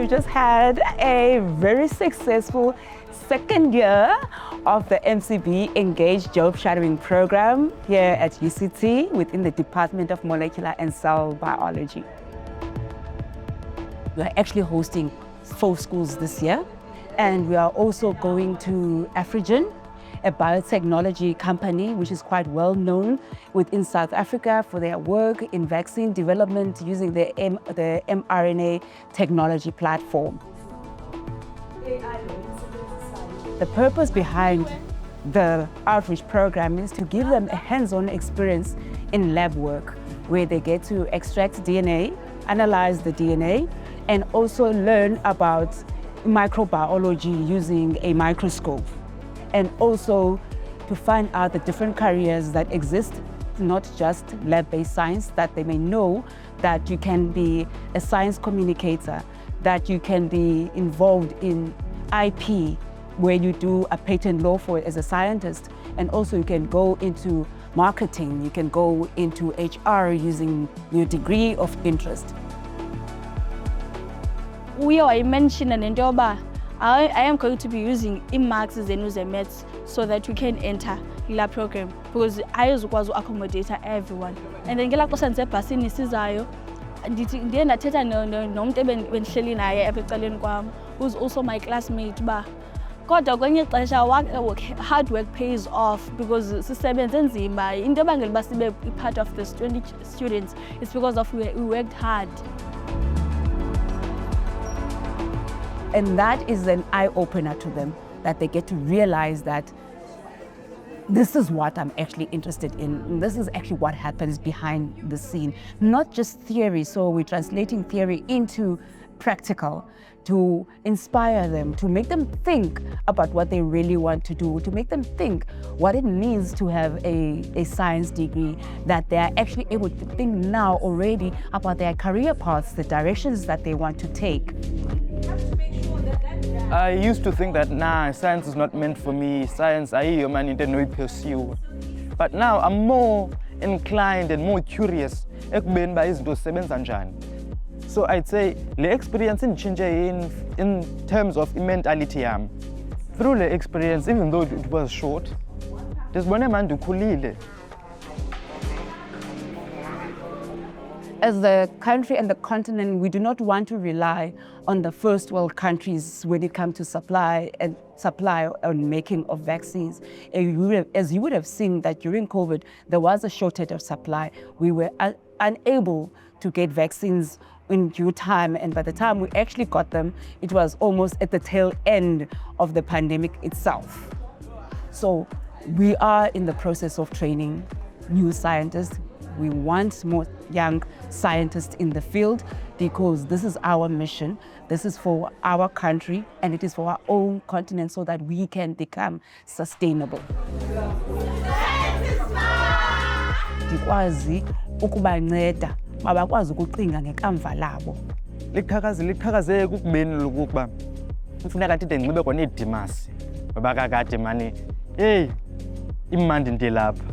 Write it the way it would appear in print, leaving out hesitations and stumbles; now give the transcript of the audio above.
We just had a very successful second year of the MCBEngage Job Shadowing Programme here at UCT within the Department of Molecular and Cell Biology. We are actually hosting 4 schools this year, and we are also going to Afrigen, a biotechnology company which is quite well known within South Africa for their work in vaccine development using the mRNA technology platform. The purpose behind the outreach program is to give them a hands-on experience in lab work where they get to extract DNA, analyze the DNA, and also learn about microbiology using a microscope, and also to find out the different careers that exist, not just lab-based science, that they may know that you can be a science communicator, that you can be involved in IP, where you do a patent law for it as a scientist, and also you can go into marketing, you can go into HR using your degree of interest. We are mentioning in Doba. I am going to be using marks and maths so that we can enter the program because I was to accommodate everyone. And then ngela kosa nze bhasini sizayo ndiye ndathetha nomuntu ebendihleli naye ecaleni kwam who's also my classmate ba kodwa kwenye ixesha hard work pays off because sisebenze nzima into ebangela uba sibe part of the 20 students is because of we worked hard. And that is an eye-opener to them, that they get to realize that this is what I'm actually interested in. This is actually what happens behind the scene, not just theory. So we're translating theory into practical to inspire them, to make them think about what they really want to do, to make them think what it means to have a science degree, that they are actually able to think now already about their career paths, the directions that they want to take. I used to think that, science is not meant for me. Science, I human no pursue. But now I'm more inclined and more curious. So I'd say the experience in terms of mentality. Through the experience, even though it was short, there's one man to Khulani. As the country and the continent, we do not want to rely on the first world countries when it comes to supply and making of vaccines. As you would have seen that during COVID, there was a shortage of supply. We were unable to get vaccines in due time, and by the time we actually got them, it was almost at the tail end of the pandemic itself. So we are in the process of training new scientists. We want more young scientists in the field because this is our mission. This is for our country and it is for our own continent so that we can become sustainable. Ndikwazi ukubanceda babakwazi ukucinga ngekamva labo. Liqhakaze ukubeni lokuba kufuneka athi ngibe khona idimasi babakakade mani hey imandi ndelapha